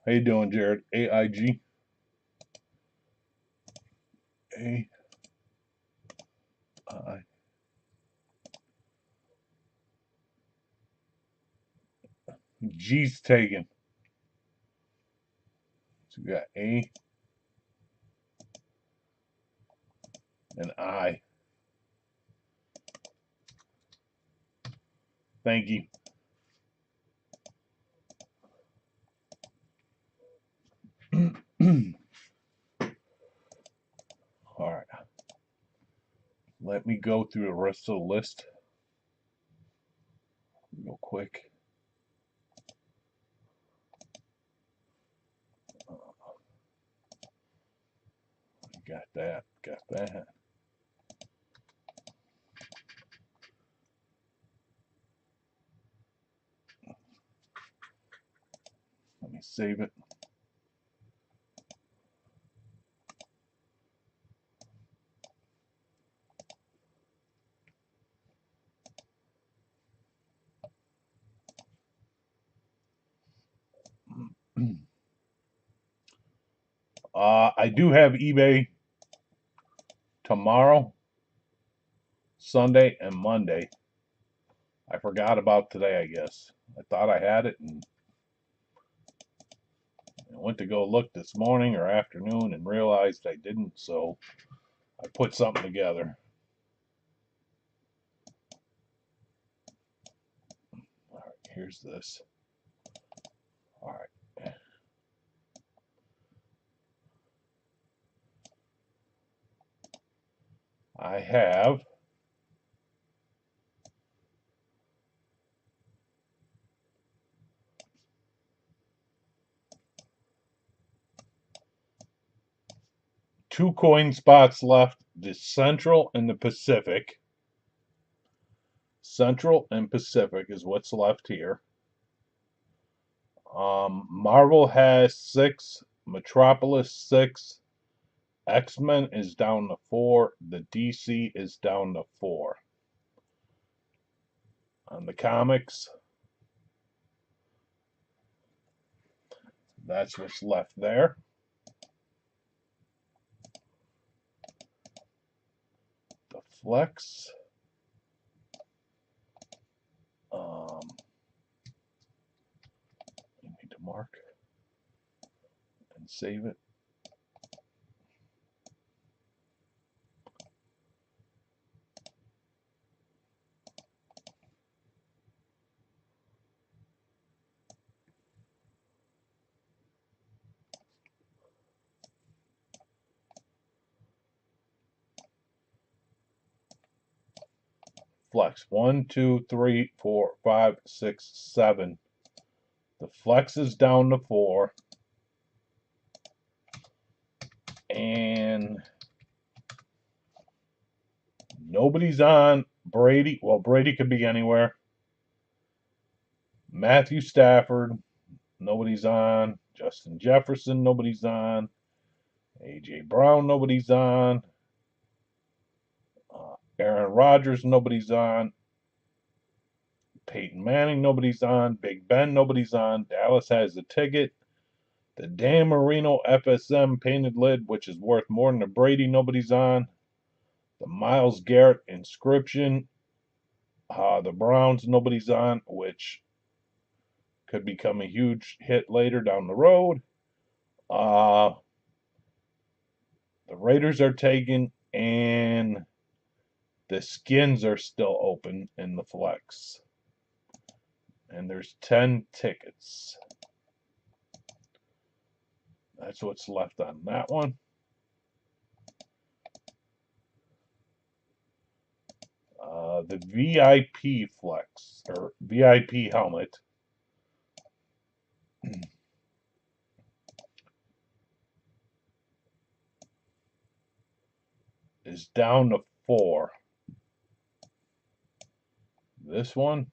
How you doing, Jared? AIG. A I G's taken. So we got A and I. Thank you. All right. Let me go through the rest of the list real quick. Got that. Got that. Let me save it. I do have eBay tomorrow, Sunday, and Monday. I forgot about today, I guess. I thought I had it and I went to go look this morning or afternoon and realized I didn't, so I put something together. All right, here's this. All right. I have two coin spots left, the Central and the Pacific. Central and Pacific is what's left here. Marvel has 6, Metropolis 6, X-Men is down to 4, the DC is down to 4. On the comics, that's what's left there. The Flex. You need to mark and save it. Flex 1, 2, 3, 4, 5, 6, 7. The Flex is down to 4. And nobody's on Brady. Well, Brady could be anywhere. Matthew Stafford, nobody's on. Justin Jefferson, nobody's on. A.J. Brown, nobody's on. Aaron Rodgers, nobody's on. Peyton Manning, nobody's on. Big Ben, nobody's on. Dallas has a ticket. The Dan Marino FSM painted lid, which is worth more than a Brady, nobody's on. The Myles Garrett inscription, the Browns, nobody's on, which could become a huge hit later down the road. The Raiders are taken, and the skins are still open in the Flex. And there's 10 tickets. That's what's left on that one. The VIP Flex, or VIP helmet, is down to 4. This one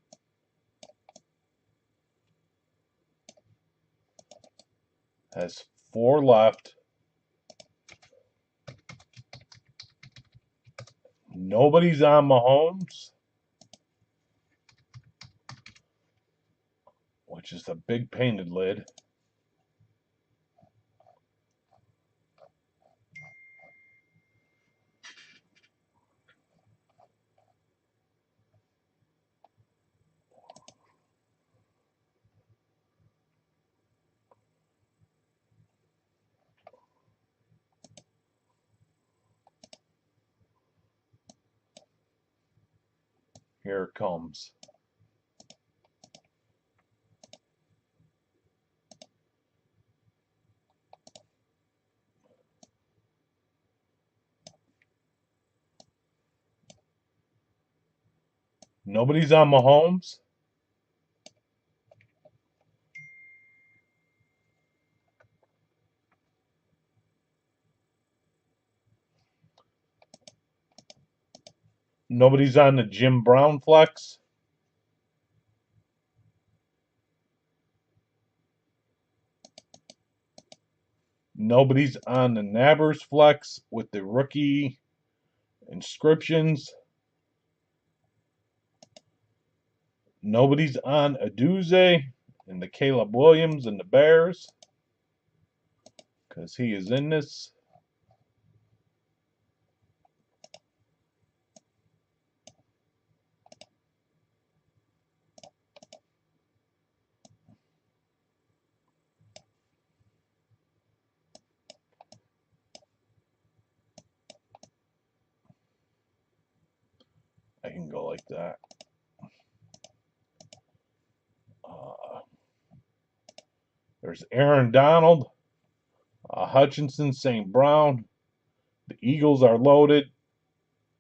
has 4 left. Nobody's on Mahomes, which is the big painted lid. Here it comes. Nobody's on Mahomes. Nobody's on the Jim Brown flex. Nobody's on the Nabbers flex with the rookie inscriptions. Nobody's on Aduze and the Caleb Williams and the Bears because he is in this. I can go like that. There's Aaron Donald, Hutchinson, St. Brown. The Eagles are loaded.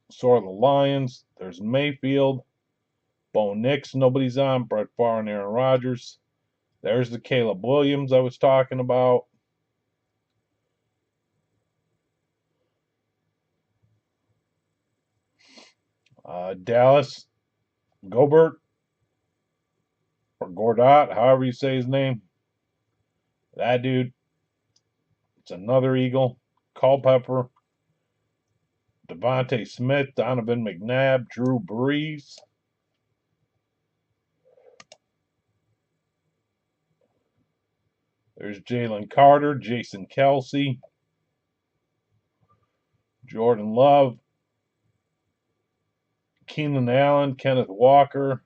So are the Lions. There's Mayfield, Bo Nix. Nobody's on. Brett Favre and Aaron Rodgers. There's the Caleb Williams I was talking about. Dallas, Gobert, or Gordot, however you say his name. That dude. It's another Eagle. Culpepper, Devontae Smith, Donovan McNabb, Drew Brees. There's Jalen Carter, Jason Kelsey, Jordan Love, Keenan Allen, Kenneth Walker,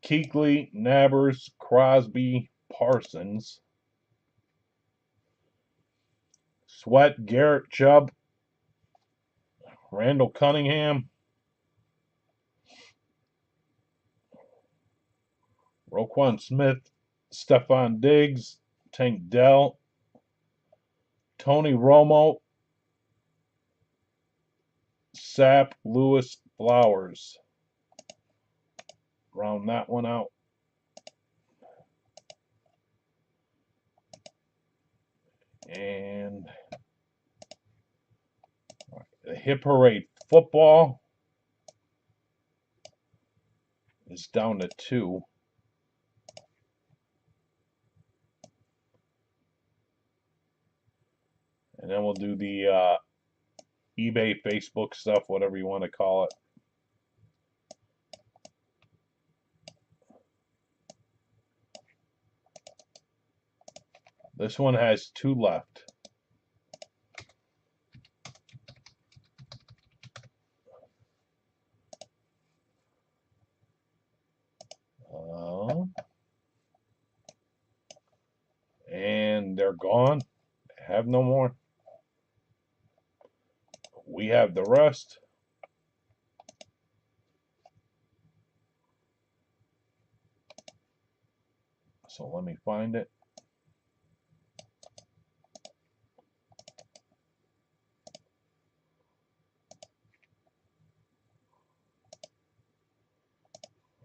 Kuechly, Nabbers, Crosby, Parsons, Sweat, Garrett, Chubb, Randall Cunningham, Roquan Smith, Stephon Diggs, Tank Dell, Tony Romo, Sapp, Lewis, Flowers. Round that one out. And the Hit Parade football is down to 2. And then we'll do the eBay, Facebook stuff, whatever you want to call it. This one has 2 left. And they're gone. Have no more. We have the rest. So let me find it.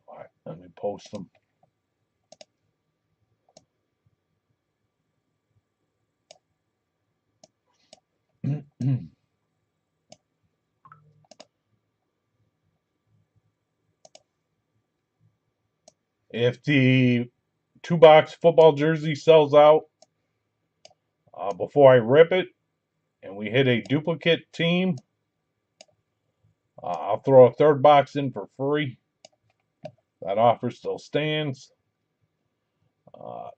All right, let me post them. If the 2-box football jersey sells out before I rip it and we hit a duplicate team, I'll throw a 3rd box in for free. That offer still stands.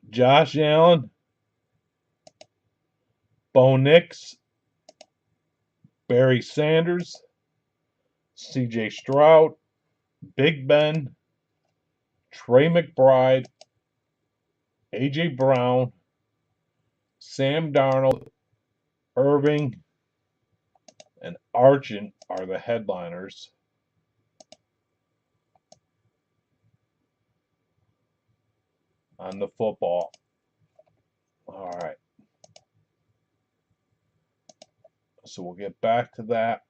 Josh Allen, Bo Nix, Barry Sanders, CJ Stroud, Big Ben, Trey McBride, AJ Brown, Sam Darnold, Irving, and Argent are the headliners. On the football. All right. So we'll get back to that.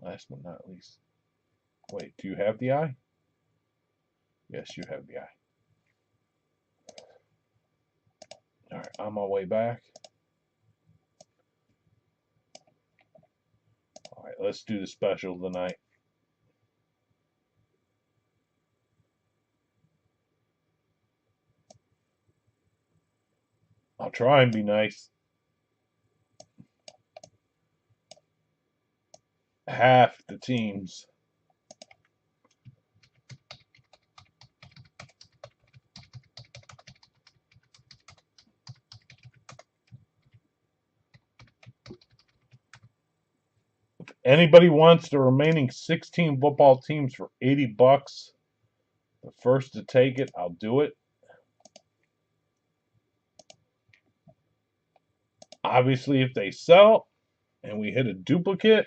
Last but not least. Wait, do you have the eye? Yes, you have the eye. All right, on my way back. All right, let's do the special tonight. I'll try and be nice. Half the teams. If anybody wants the remaining 16 football teams for $80, the first to take it, I'll do it. Obviously, if they sell and we hit a duplicate,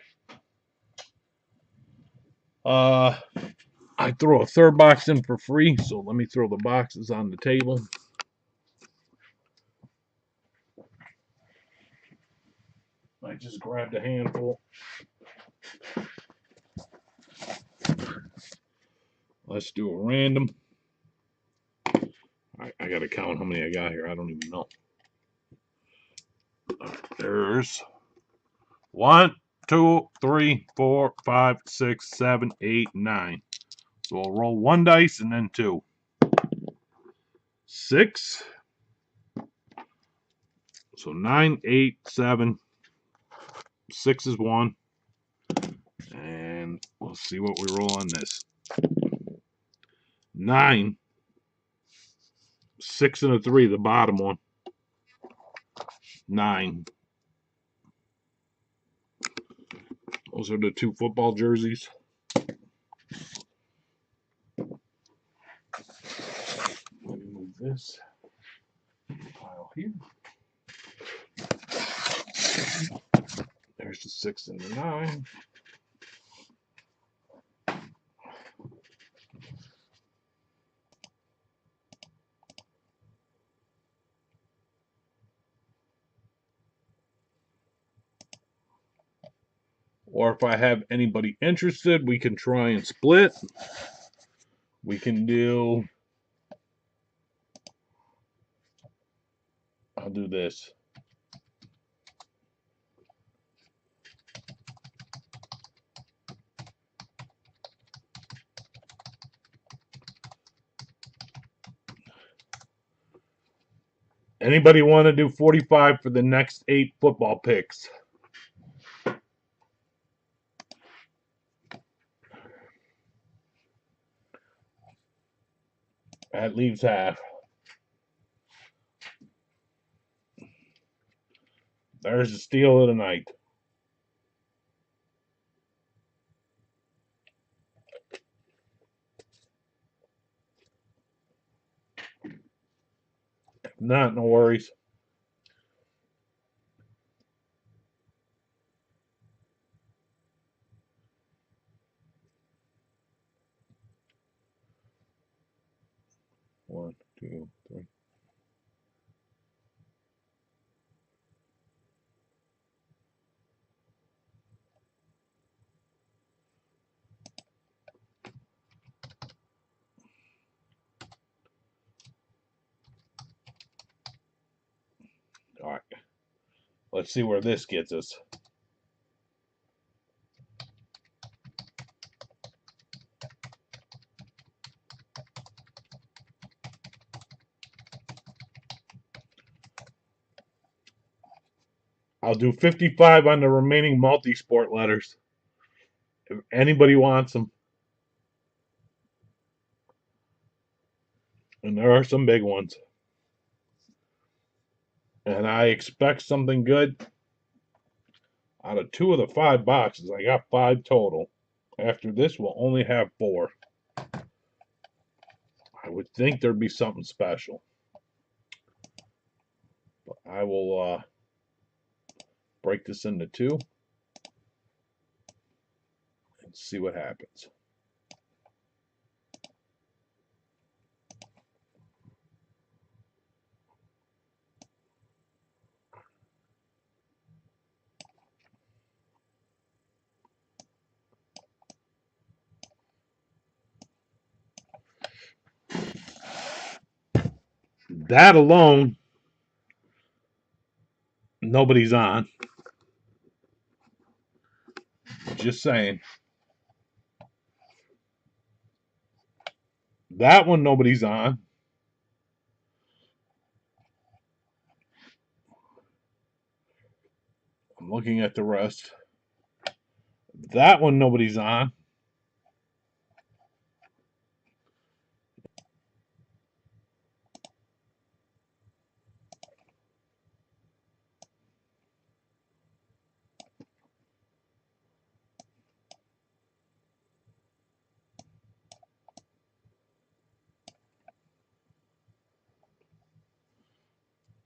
I throw a third box in for free. So let me throw the boxes on the table. I just grabbed a handful. Let's do a random. I got to count how many I got here. I don't even know. There's 1, 2, 3, 4, 5, 6, 7, 8, 9. So we'll roll 1 dice and then 2. 6. So 9, 8, 7. 6 is 1. And we'll see what we roll on this. 9. 6 and a 3, the bottom one. 9. Those are the 2 football jerseys. Let me move this pile here. There's the 6 and the 9. Or if I have anybody interested, we can try and split. We can do... I'll do this. Anybody want to do 45 for the next 8 football picks? That leaves half. There's the steal of the night. If not, no worries. One, two, three. All right. Let's see where this gets us. I'll do 55 on the remaining multi-sport letters. If anybody wants them. And there are some big ones. And I expect something good. Out of 2 of the 5 boxes, I got 5 total. After this, we'll only have 4. I would think there'd be something special. But I will Break this into two and see what happens. That alone, nobody's on. Just saying. That one, nobody's on. I'm looking at the rest. That one, nobody's on.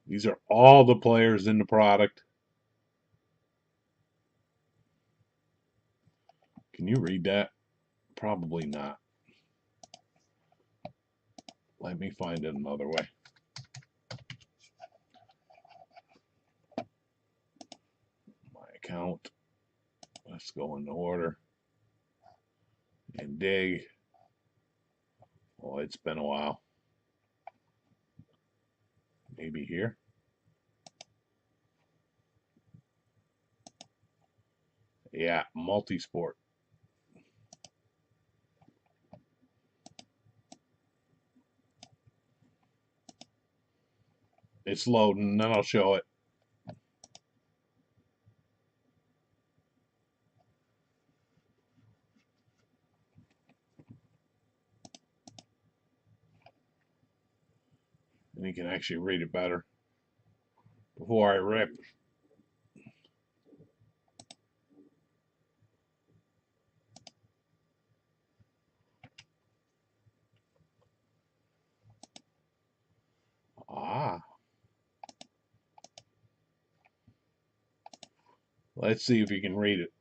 These are all the players in the product. Can you read that? Probably not. Let me find it another way. My account. Let's go in order and dig. Oh, it's been a while. Maybe here. Yeah, multi-sport. It's loading, then I'll show it. And you can actually read it better before I rip. Ah. Let's see if you can read it.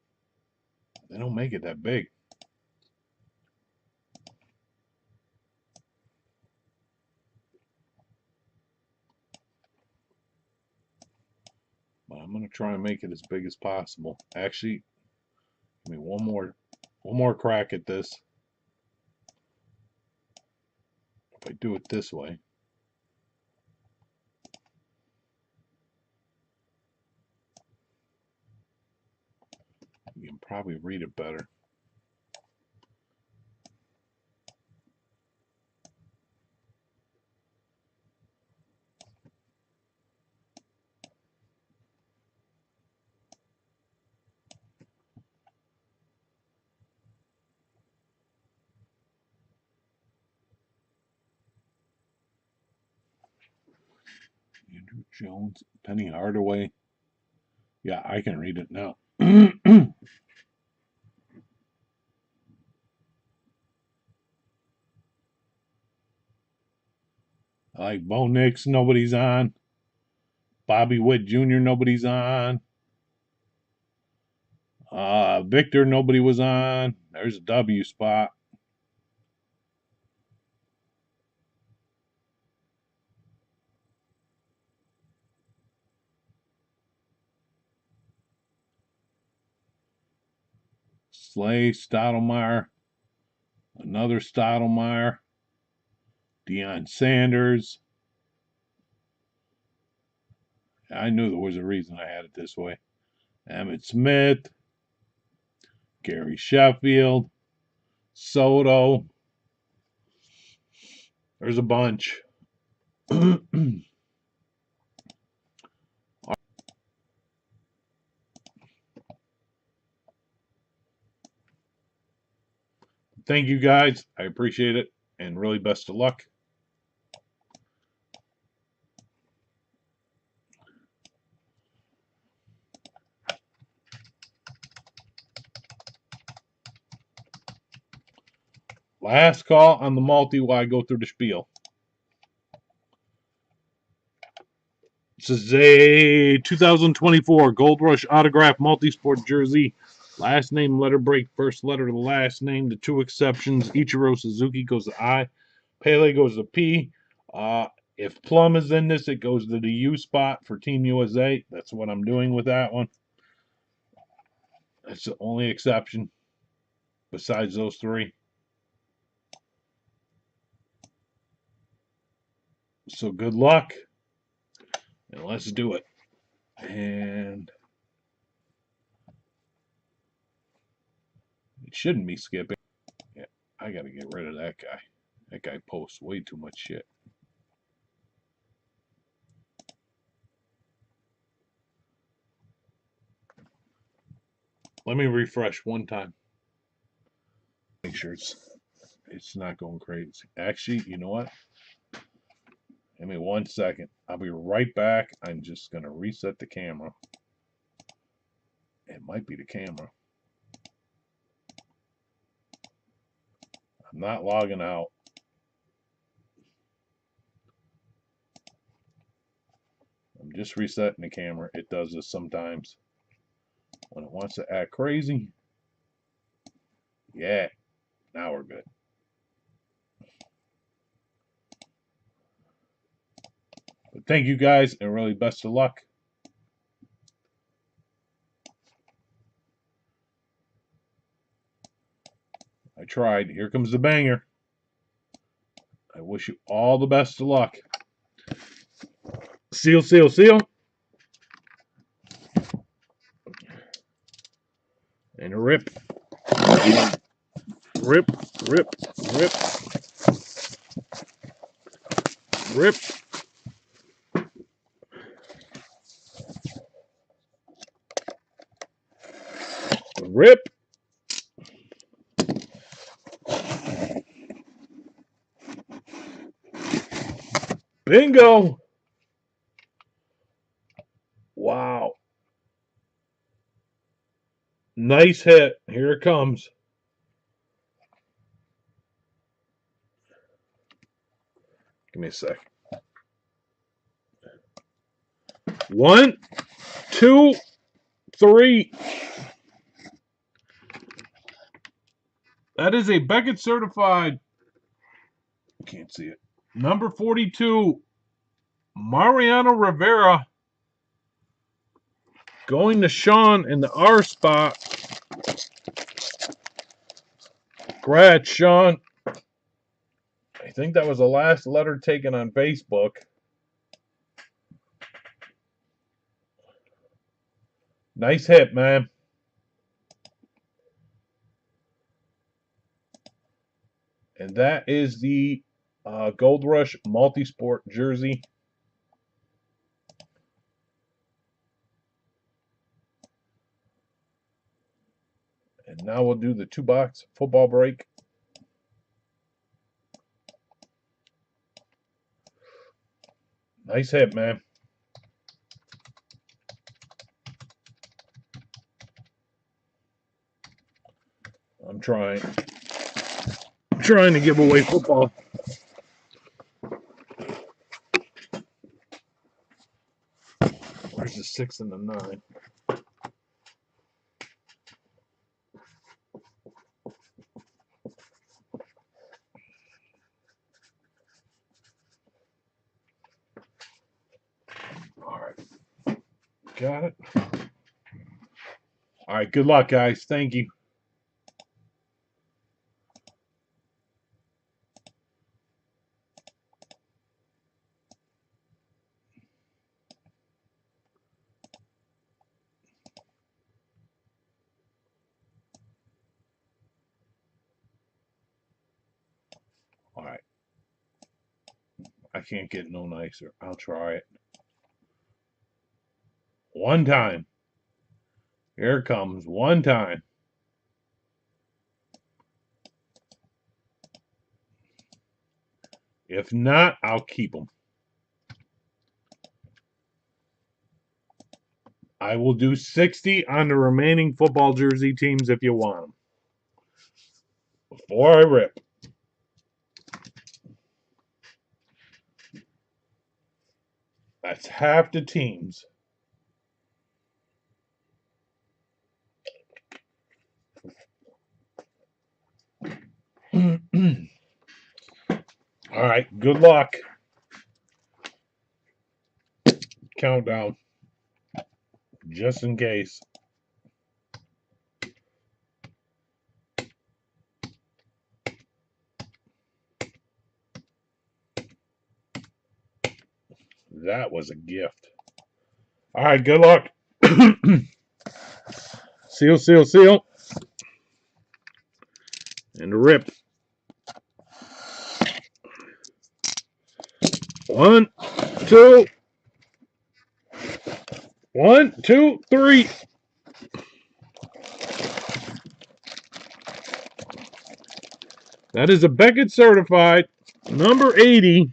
They don't make it that big. But I'm going to try and make it as big as possible. Actually, give me one more crack at this. If I do it this way. You can probably read it better. Andrew Jones, Penny Hardaway. Yeah, I can read it now. I like Bo Nix, nobody's on. Bobby Witt Jr., nobody's on. Victor, nobody was on. There's a W spot. Slay, Stottlemyre, another Stottlemyre, Deion Sanders. I knew there was a reason I had it this way. Emmitt Smith, Gary Sheffield, Soto. There's a bunch. Thank you guys. I appreciate it. And really best of luck. Last call on the multi while I go through the spiel. This is a 2024 Gold Rush autograph multi-sport jersey. Last name letter break, first letter to last name. The two exceptions: Ichiro Suzuki goes to I, Pele goes to P. If Plum is in this, it goes to the U spot for Team USA. That's what I'm doing with that one. That's the only exception besides those three. So good luck, and let's do it. And it shouldn't be skipping. Yeah, I got to get rid of that guy. That guy posts way too much shit. Let me refresh one time. Make sure it's not going crazy. Actually, you know what? Give me 1 second. I'll be right back. I'm just going to reset the camera. It might be the camera. I'm not logging out. I'm just resetting the camera. It does this sometimes when it wants to act crazy. Yeah, now we're good. But thank you guys, and really best of luck. I tried. Here comes the banger. I wish you all the best of luck. Seal, seal, seal. And rip. Rip, rip, rip, rip. Rip. Bingo. Wow. Nice hit. Here it comes. Give me a sec. 1, 2, 3. That is a Beckett certified. Can't see it. Number 42, Mariano Rivera. Going to Sean in the R spot. Congrats, Sean. I think that was the last letter taken on Facebook. Nice hit, man. And that is the Gold Rush multi-sport jersey. And now we'll do the 2-box football break. Nice hit, man. I'm trying to give away football. Where's the 6 and the 9? All right. Got it. All right. Good luck, guys. Thank you. All right. I can't get no nicer. I'll try it. One time. Here it comes. One time. If not, I'll keep them. I will do 60 on the remaining football jersey teams if you want them. Before I rip. That's half the teams. All right, good luck. Countdown, just in case. That was a gift. All right, good luck. Seal, seal, seal. And rip. 1, 2. 1, 2, 3. That is a Beckett certified number 80.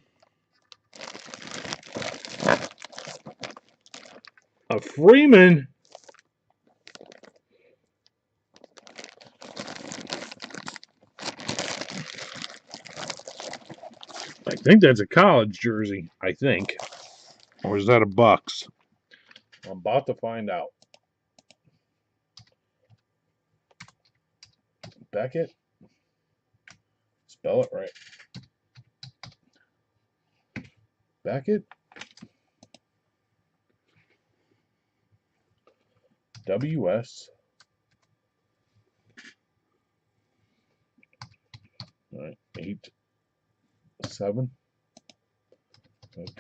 A Freeman. I think that's a college jersey, I think. Or is that a Bucks? I'm about to find out. Beckett? Spell it right. Beckett? WS. All right, 8, 7,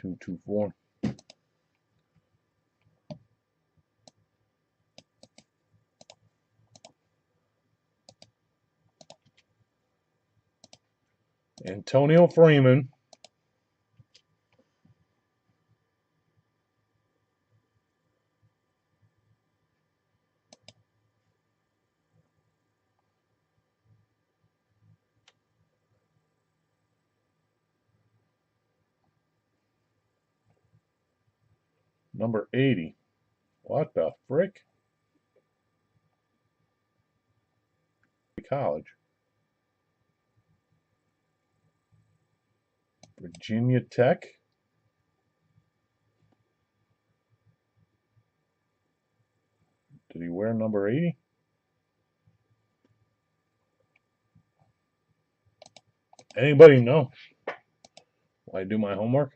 2, 2, 4. Antonio Freeman. Number 80. What the frick? College. Virginia Tech. Did he wear number 80? Anybody know? Will I do my homework?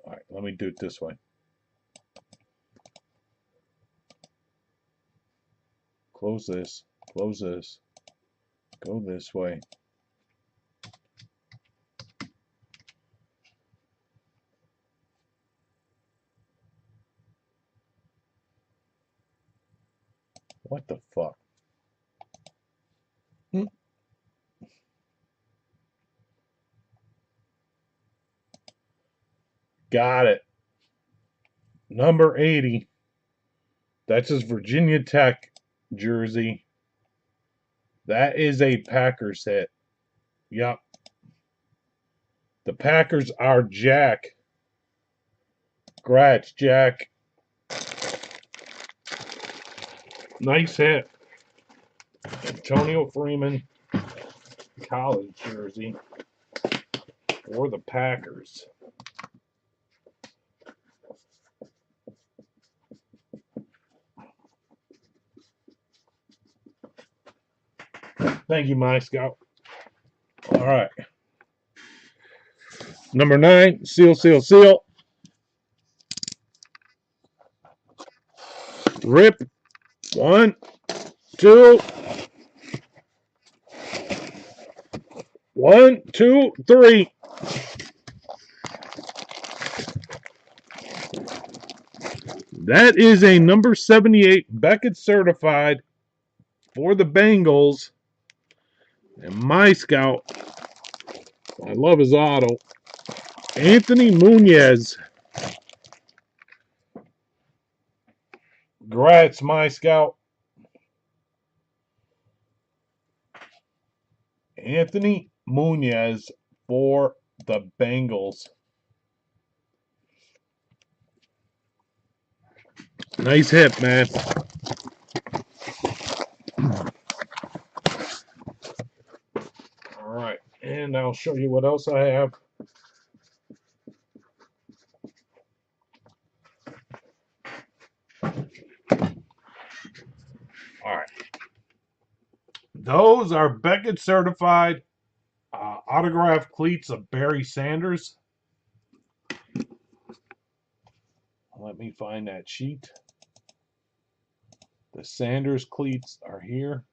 All right, let me do it this way. Close this, go this way. What the fuck? Got it. Number 80. That's his Virginia Tech jersey. That is a Packers hit. Yep. The Packers are Jack. Congrats, Jack. Nice hit. Antonio Freeman college jersey for the Packers. Thank you, my scout. All right. Number 9, seal, seal, seal. Rip. 1, 2. 1, 2, 3. That is a number 78 Beckett certified for the Bengals. And my scout, I love his auto, Anthony Munoz. Congrats, my scout. Anthony Munoz for the Bengals. Nice hit, man. All right, and I'll show you what else I have. All right, those are Beckett certified autographed cleats of Barry Sanders. Let me find that sheet. The Sanders cleats are here.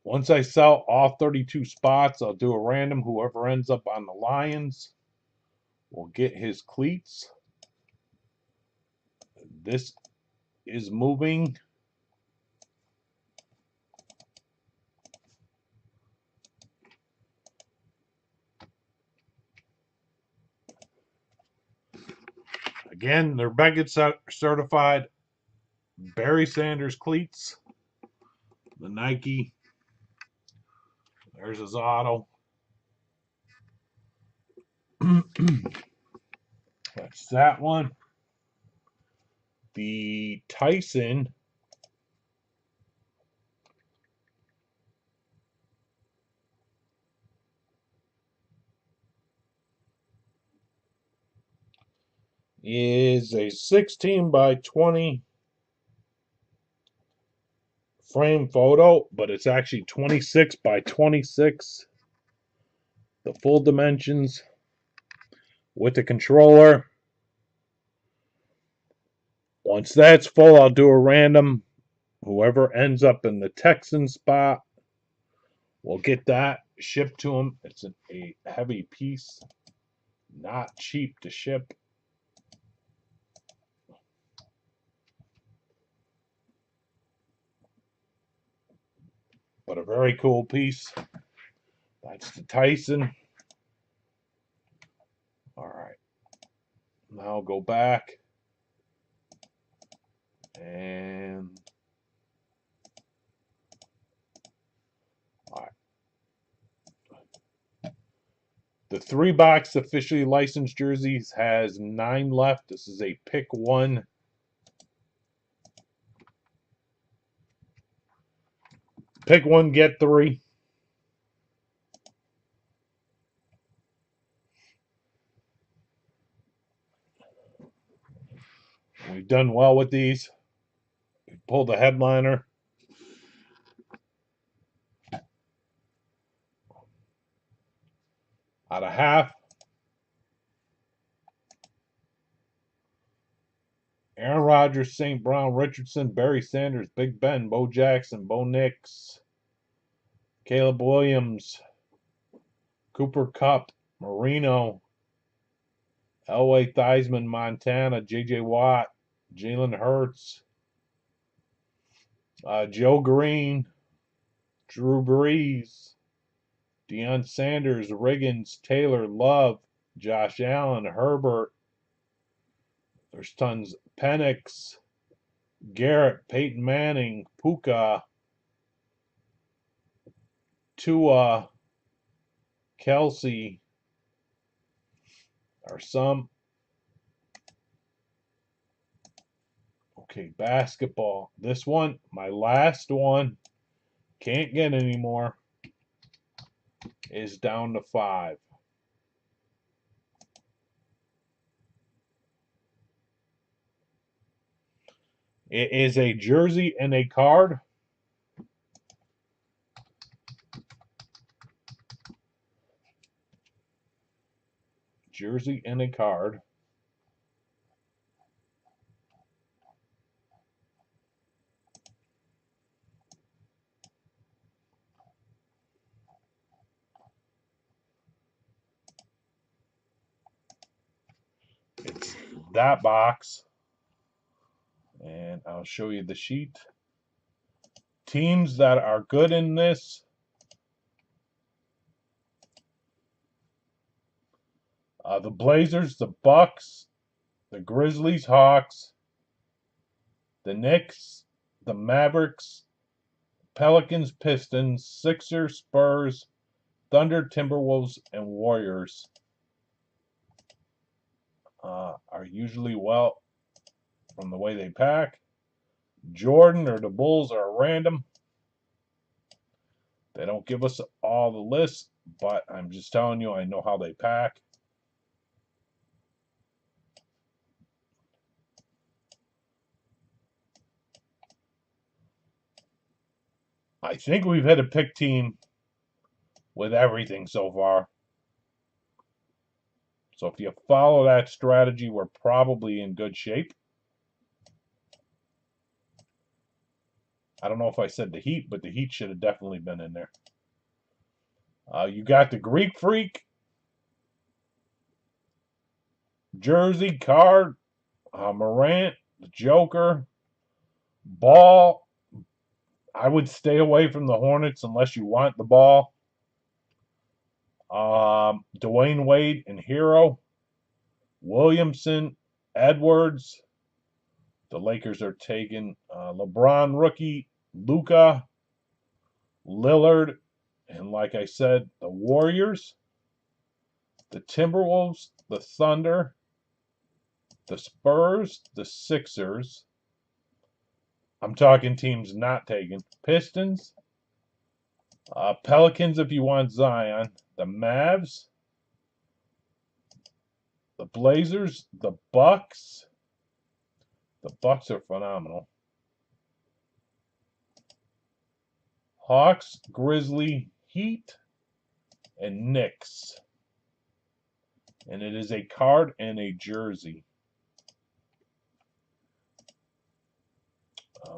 Once I sell all 32 spots, I'll do a random. Whoever ends up on the Lions will get his cleats. This is moving. Again, they're Beckett certified Barry Sanders cleats. The Nike. There's his auto. That's that one. The Tyson is a 16 by 20 frame photo, but it's actually 26 by 26. The full dimensions with the controller. Once that's full, I'll do a random. Whoever ends up in the Texan spot will get that shipped to them. It's a heavy piece, not cheap to ship. But a very cool piece. That's the Tyson. All right. Now I'll go back and all right. The 3-box officially licensed jerseys has 9 left. This is a pick one. Pick one, get 3. We've done well with these. We pulled the headliner. Out of half. Aaron Rodgers, St. Brown, Richardson, Barry Sanders, Big Ben, Bo Jackson, Bo Nix, Caleb Williams, Cooper Kupp, Marino, Elway Theismann, Montana, J.J. Watt, Jalen Hurts, Joe Green, Drew Brees, Deion Sanders, Riggins, Taylor, Love, Josh Allen, Herbert. There's tons. Penix, Garrett, Peyton Manning, Puka, Tua, Kelsey are some. Okay, basketball. This one, my last one, can't get any more, is down to 5. It is a jersey and a card. Jersey and a card. It's that box. And I'll show you the sheet. Teams that are good in this. The Blazers, the Bucks, the Grizzlies, Hawks, the Knicks, the Mavericks, Pelicans, Pistons, Sixers, Spurs, Thunder, Timberwolves, and Warriors are usually well from the way they pack. Jordan or the Bulls are random. They don't give us all the lists, but I'm just telling you, I know how they pack. I think we've hit a pick team with everything so far. So if you follow that strategy, we're probably in good shape. I don't know if I said the Heat, but the Heat should have definitely been in there. You got the Greek Freak, Jersey, Card, Morant, the Joker, Ball. I would stay away from the Hornets unless you want the ball. Dwayne Wade and Hero, Williamson, Edwards. The Lakers are taking LeBron rookie, Luka, Lillard, and like I said, the Warriors, the Timberwolves, the Thunder, the Spurs, the Sixers. I'm talking teams not taken. Pistons, Pelicans if you want Zion, the Mavs, the Blazers, the Bucks. The Bucks are phenomenal. Hawks, Grizzly, Heat, and Knicks. And it is a card and a jersey.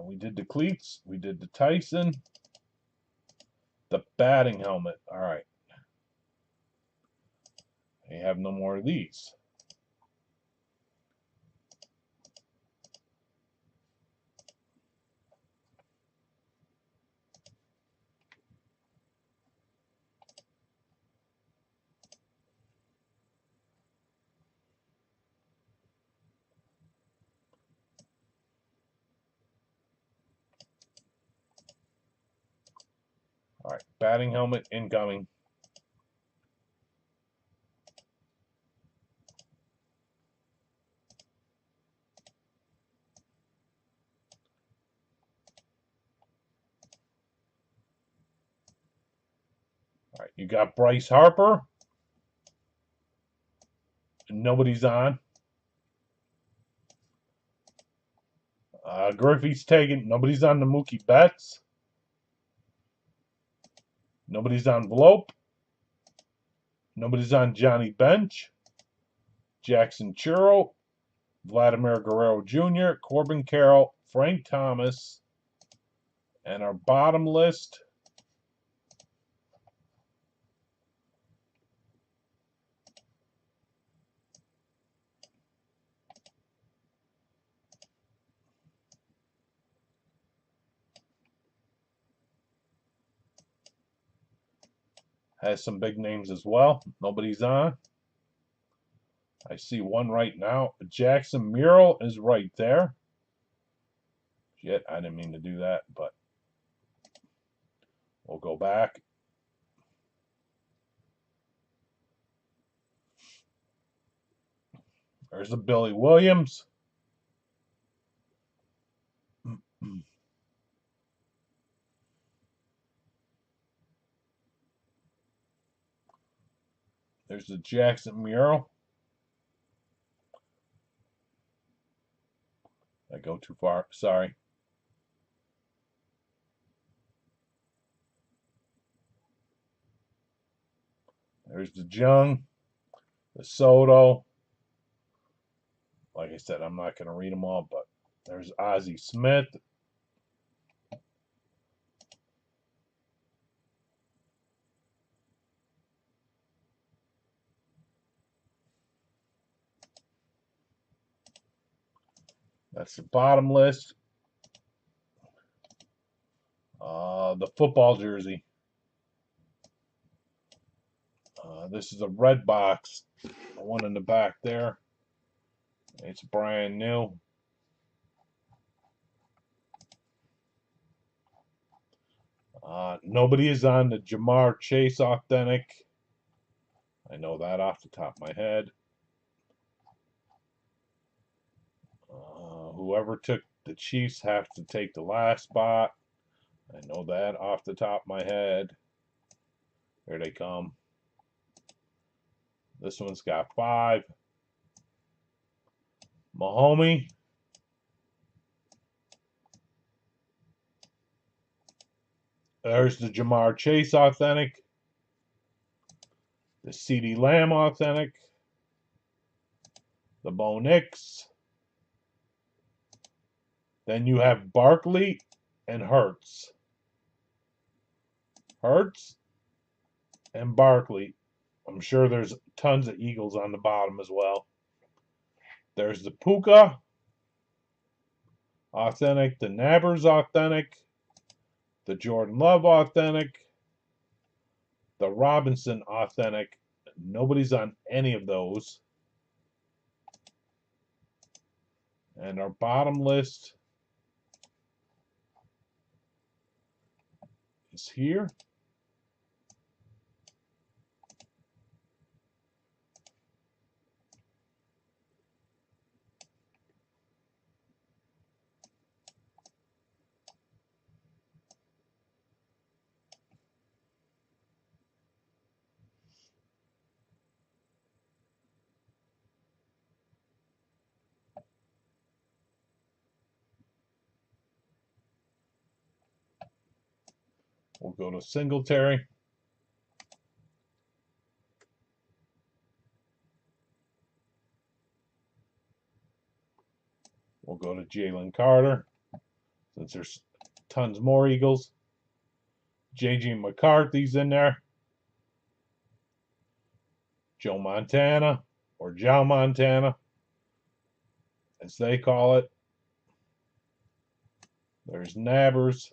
We did the cleats. We did the Tyson. The batting helmet. All right. I have no more of these. All right. Batting helmet incoming. All right. You got Bryce Harper. Nobody's on. Griffey's taken. Nobody's on the Mookie Betts. Nobody's on Blope. Nobody's on Johnny Bench. Jackson Churro. Vladimir Guerrero Jr., Corbin Carroll, Frank Thomas, and our bottom list has some big names as well. Nobody's on. I see one right now. Jackson Mural is right there. Shit, I didn't mean to do that, but we'll go back. There's a Billy Williams. There's the Jackson Mural. I go too far. Sorry. There's the Jung, the Soto. Like I said, I'm not going to read them all, but there's Ozzie Smith. That's the bottom list. The football jersey. This is a red box. The one in the back there. It's brand new. Nobody is on the Jamar Chase Authentic. I know that off the top of my head. Whoever took the Chiefs have to take the last spot. I know that off the top of my head. Here they come. This one's got 5. Mahomie. There's the Jamar Chase Authentic. The CeeDee Lamb Authentic. The Bo Nix. Then you have Barkley and Hurts. Hurts and Barkley. I'm sure there's tons of Eagles on the bottom as well. There's the Puka Authentic, the Nabbers Authentic, the Jordan Love Authentic, the Robinson Authentic. Nobody's on any of those. And our bottom list is here. We'll go to Singletary. We'll go to Jalen Carter, since there's tons more Eagles. J.J. McCarthy's in there. Joe Montana, or Joe Montana, as they call it. There's Nabbers.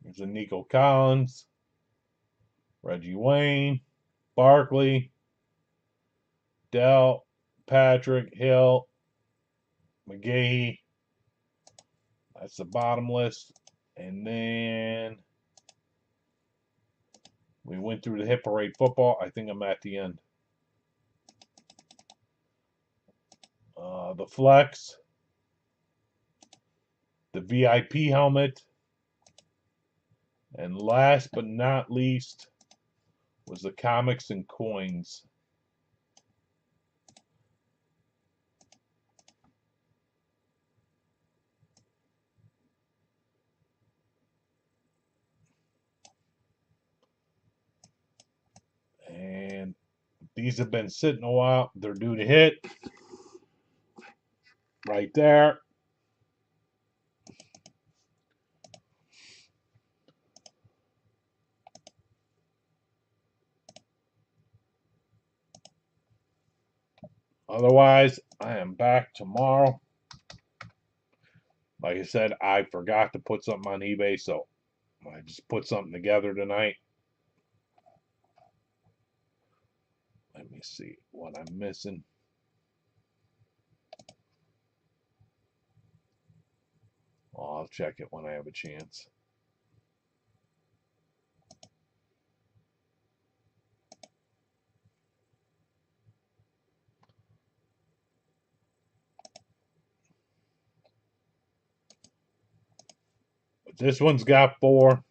There's a Nico Collins, Reggie Wayne, Barkley, Dell, Patrick, Hill, McGahee. That's the bottom list. And then we went through the hit parade football. I think I'm at the end. The flex, the VIP helmet, and last but not least was the comics and coins. And these have been sitting a while. They're due to hit. Right there. Otherwise, I am back tomorrow. Like I said, I forgot to put something on eBay, so I just put something together tonight. Let me see what I'm missing. I'll check it when I have a chance. But this one's got 4.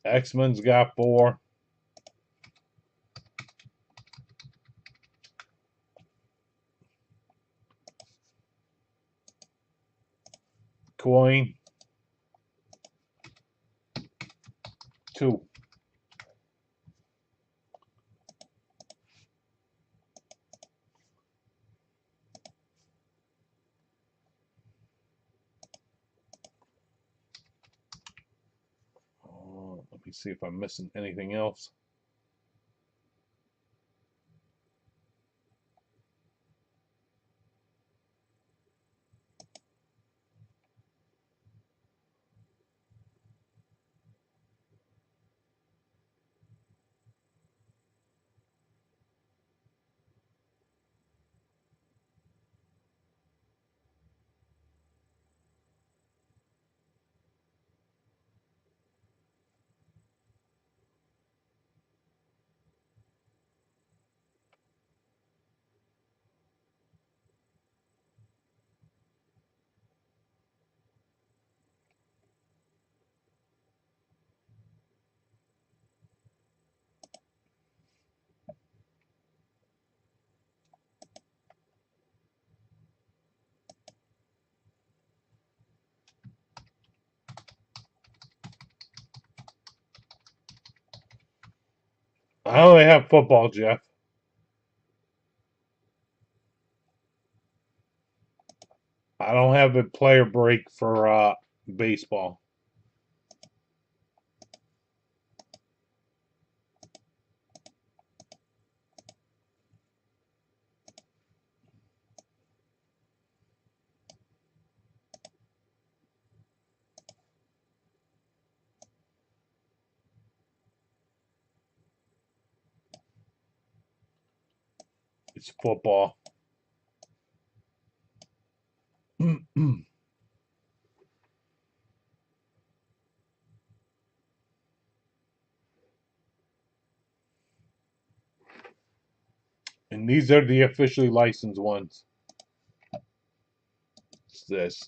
X-Men's got 4. Coin 2. Let me see if I'm missing anything else. I only have football, Jeff. I don't have a player break for baseball. It's football. And these are the officially licensed ones. It's this.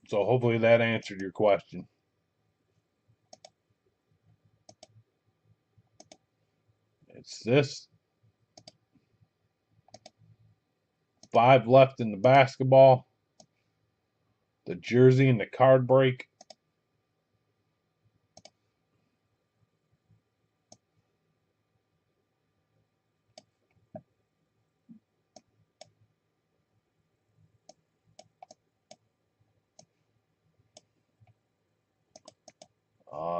So hopefully that answered your question. It's this. 5 left in the basketball. The jersey and the card break.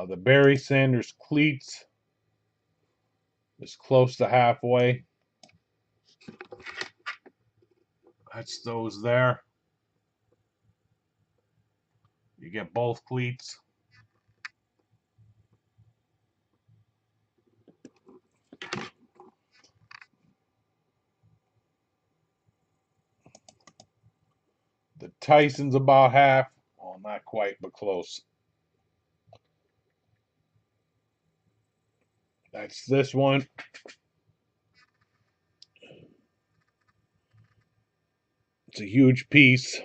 The Barry Sanders cleats is close to halfway. That's those there. You get both cleats. The Tyson's about half. Well, not quite, but close. That's this one. It's a huge piece.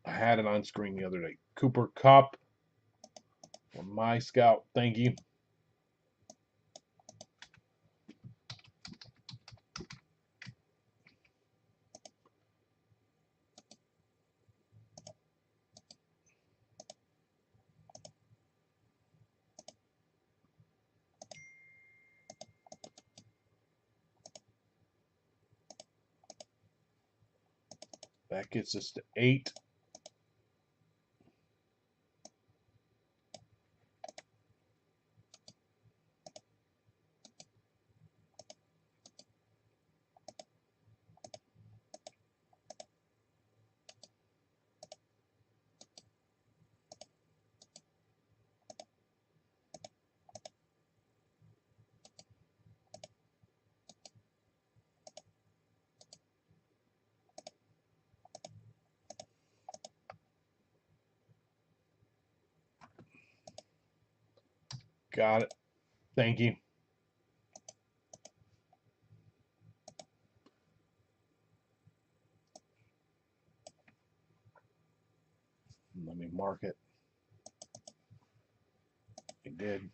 I had it on screen the other day. Cooper Cup from My Scout. Thank you. That gets us to 8. Got it. Thank you. Let me mark it. It did.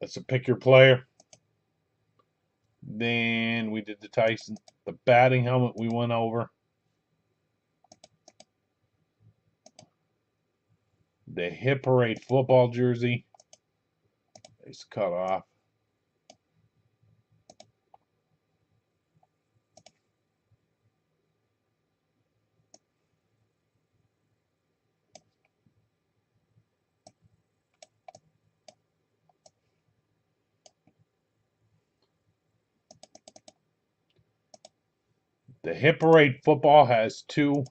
That's a pick your player. Then we did the Tyson. The batting helmet we went over. The Hit Parade football jersey is cut off. The Hit Parade football has 2.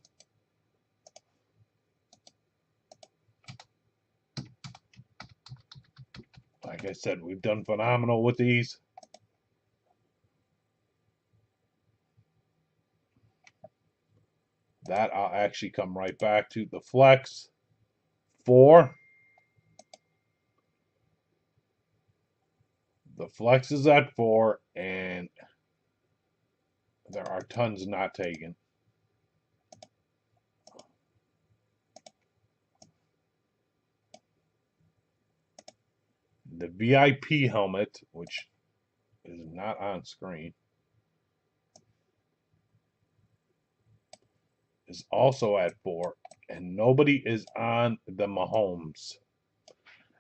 Like I said, we've done phenomenal with these. That I'll actually come right back to. The flex 4. The flex is at 4, and there are tons not taken. The VIP helmet, which is not on screen, is also at 4, and nobody is on the Mahomes.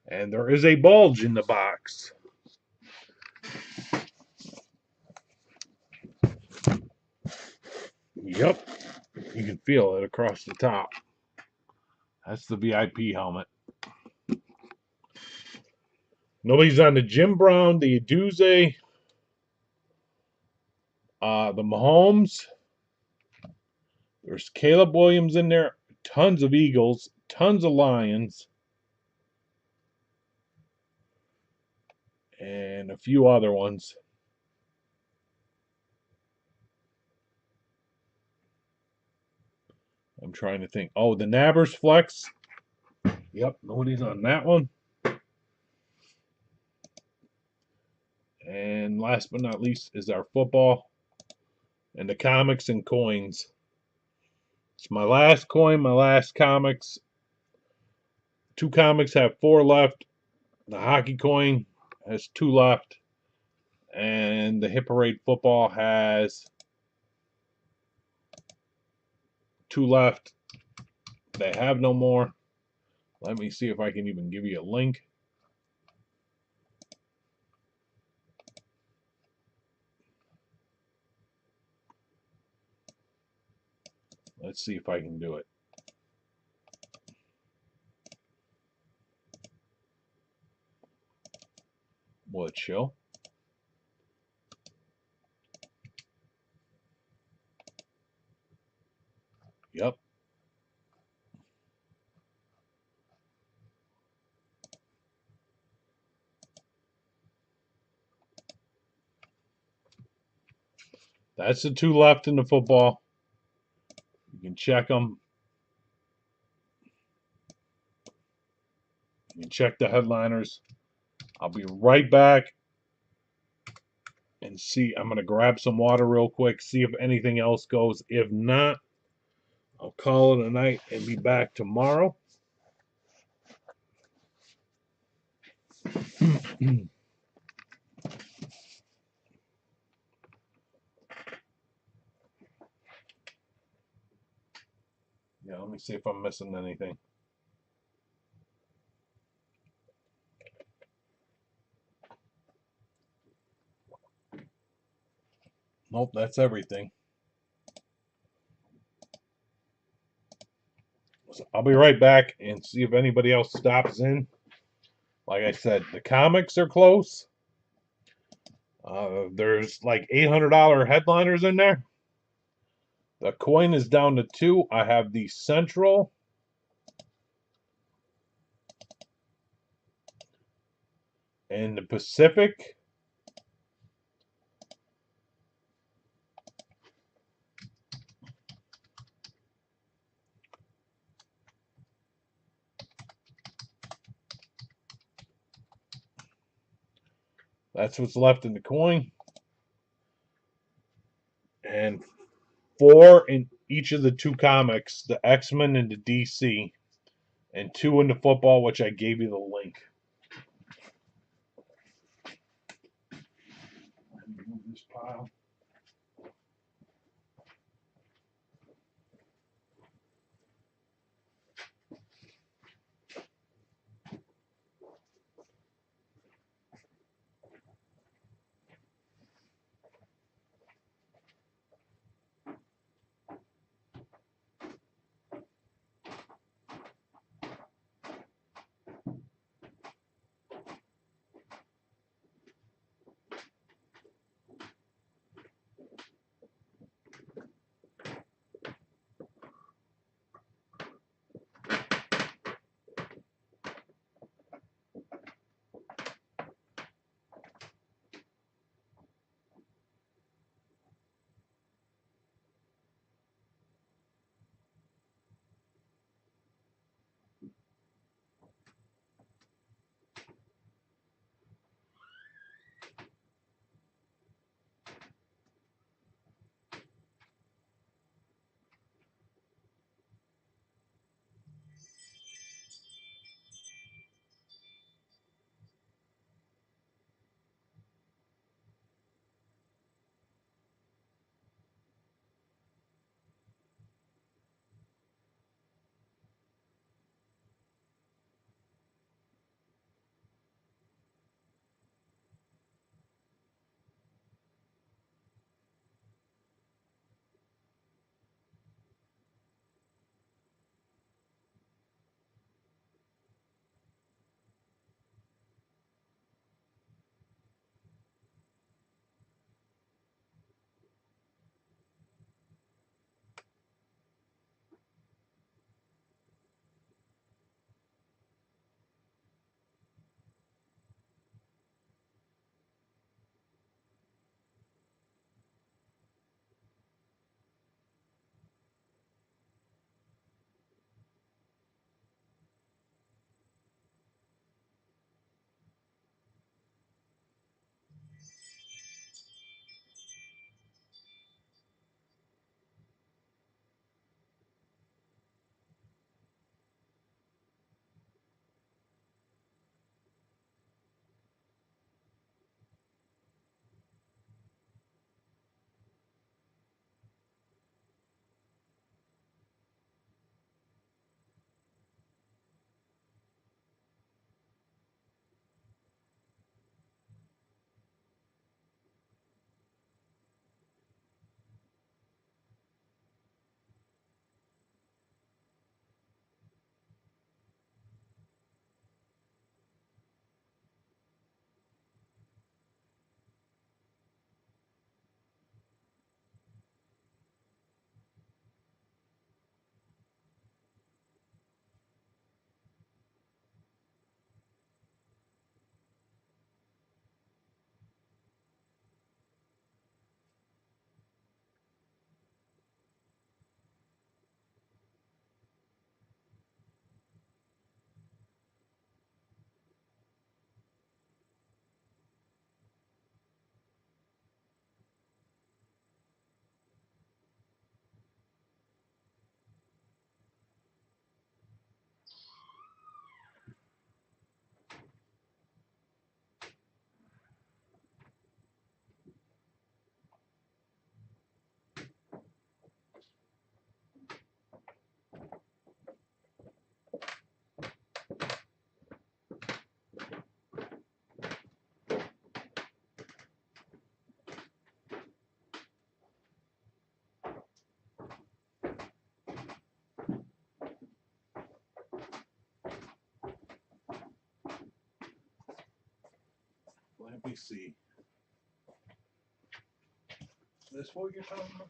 And there is a bulge in the box. Yep, you can feel it across the top. That's the VIP helmet. Nobody's on the Jim Brown, the Aduze, the Mahomes. There's Caleb Williams in there. Tons of Eagles, tons of Lions, and a few other ones. I'm trying to think. Oh, the Nabbers Flex. Yep, nobody's on that one. And last but not least is our football and the comics and coins. It's my last coin, my last comics. 2 comics have 4 left. The hockey coin has 2 left. And the Hit Parade football has 2 left. They have no more. Let me see if I can even give you a link. Let's see if I can do it. Will it show? Yep. That's the 2 left in the football. You can check them. You can check the headliners. I'll be right back and see. I'm going to grab some water real quick, see if anything else goes. If not, I'll call it a night and be back tomorrow. Yeah, let me see if I'm missing anything. Nope, that's everything. So I'll be right back and see if anybody else stops in. Like I said, the comics are close. There's like $800 headliners in there. The coin is down to 2. I have the Central and the Pacific. That's what's left in the coin. And 4 in each of the 2 comics, the X-Men and the DC, and 2 in the football, which I gave you the link. Move this pile. me see. Is this what you're talking about?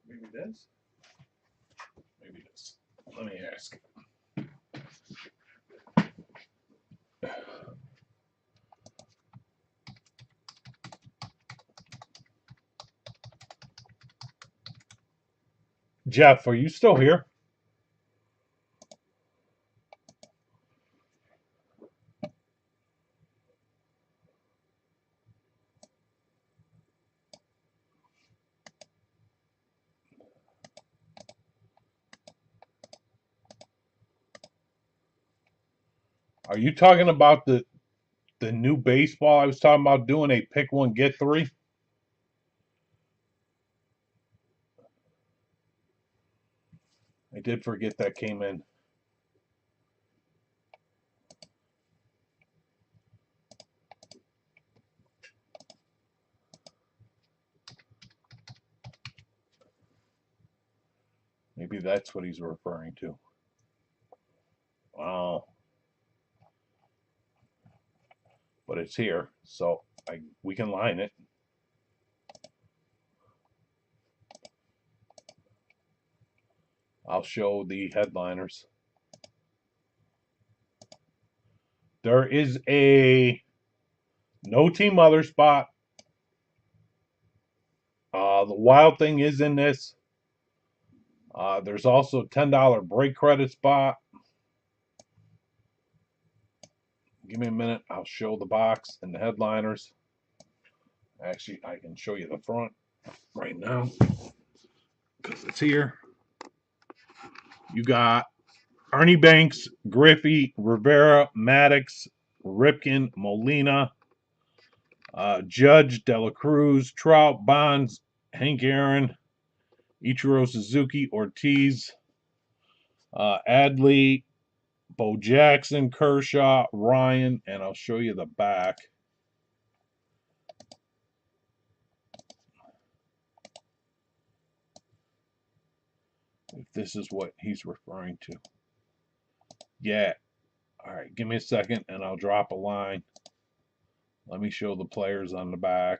Maybe this? Maybe this. Let me ask. Jeff, are you still here? Are you talking about the new baseball I was talking about doing a pick one, get three? I did forget that came in. Maybe that's what he's referring to. Wow. But it's here, so we can line it. I'll show the headliners. There is a no team other spot. The wild thing is in this. There's also a $10 break credit spot. Give me a minute. I'll show the box and the headliners. Actually, I can show you the front right now because it's here. You got Ernie Banks, Griffey, Rivera, Maddox, Ripken, Molina, Judge, Dela Cruz, Trout, Bonds, Hank Aaron, Ichiro Suzuki, Ortiz, Adley, Bo Jackson, Kershaw, Ryan, and I'll show you the back. If this is what he's referring to. Yeah. All right, give me a second and I'll drop a line. Let me show the players on the back.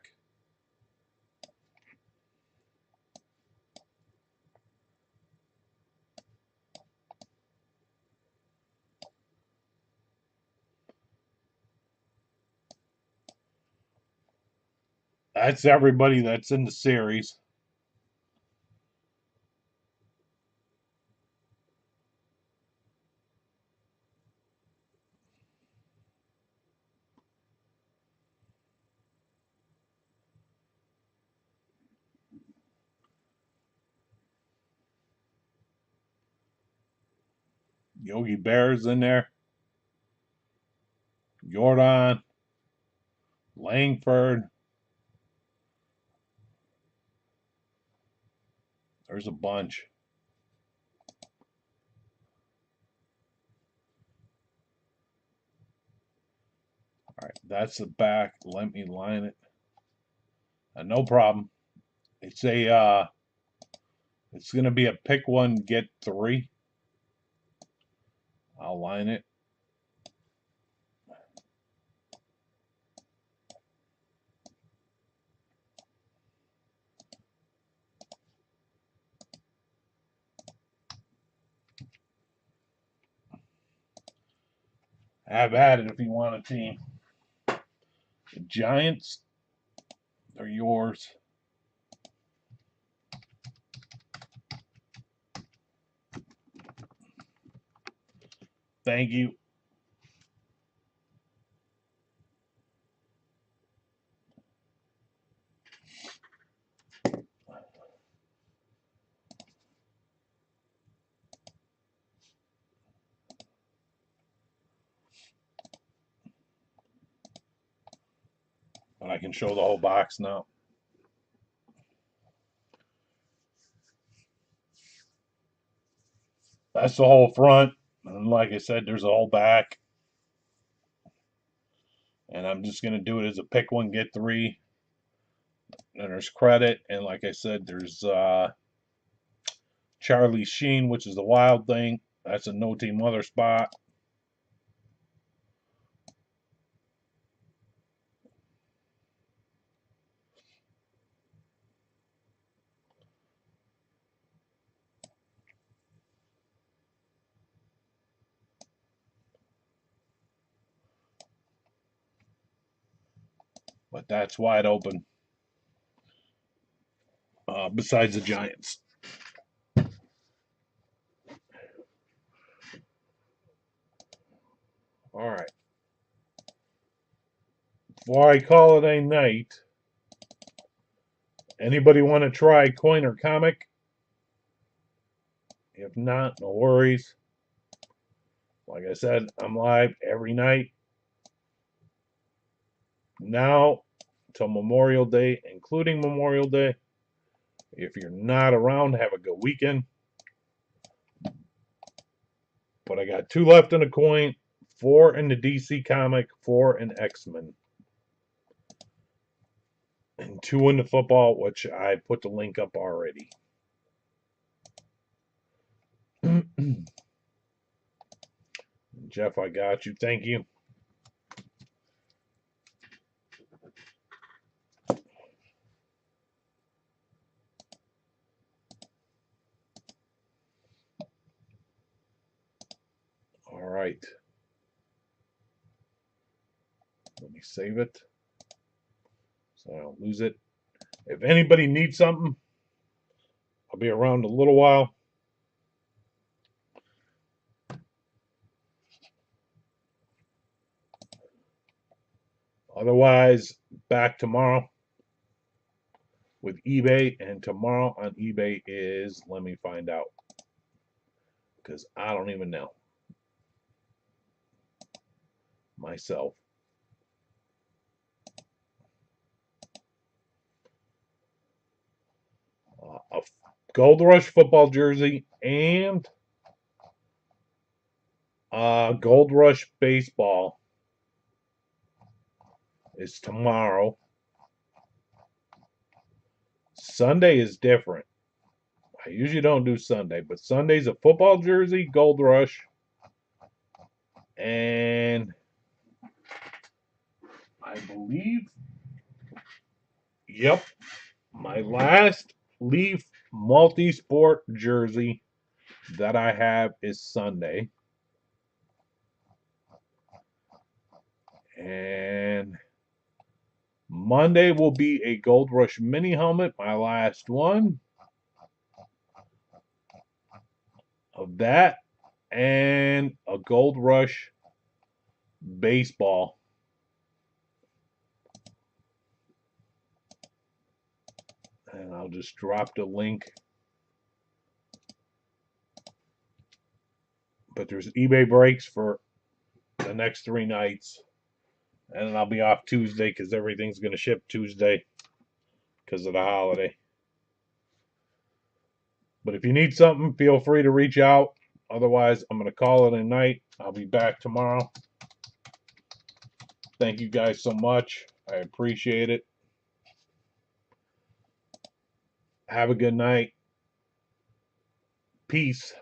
That's everybody that's in the series. Yogi Bear's in there. Jordan. Langford. There's a bunch. All right, that's the back. Let me line it. No problem. It's it's gonna be a pick one, get three. I'll line it. Have at it if you want a team. The Giants, they're yours. Thank you. But I can show the whole box now. That's the whole front. And like I said, there's a whole back. And I'm just going to do it as a pick one, get three. And there's credit. And like I said, there's Charlie Sheen, which is the wild thing. That's a no team other spot. but that's wide open. Besides the Giants. All right. Before I call it a night, anybody want to try coin or comic? If not, no worries. Like I said, I'm live every night now till Memorial Day, including Memorial Day. If you're not around, have a good weekend. But I got 2 left in the coin, 4 in the DC comic, 4 in X-Men, and 2 in the football, which I put the link up already. Jeff, I got you. Thank you. All right. Let me save it so I don't lose it. If anybody needs something, I'll be around a little while. Otherwise, back tomorrow with eBay. And tomorrow on eBay is, let me find out, because I don't even know myself. A Gold Rush football jersey and Gold Rush baseball is tomorrow. Sunday is different. I usually don't do Sunday, but Sunday's a football jersey, Gold Rush, and I believe, yep, my last Leaf multi-sport jersey that I have is Sunday. And Monday will be a Gold Rush mini helmet, my last one of that, and a Gold Rush baseball. And I'll just drop the link. But there's eBay breaks for the next 3 nights. And then I'll be off Tuesday because everything's going to ship Tuesday because of the holiday. But if you need something, feel free to reach out. Otherwise, I'm going to call it a night. I'll be back tomorrow. Thank you guys so much. I appreciate it. Have a good night. Peace.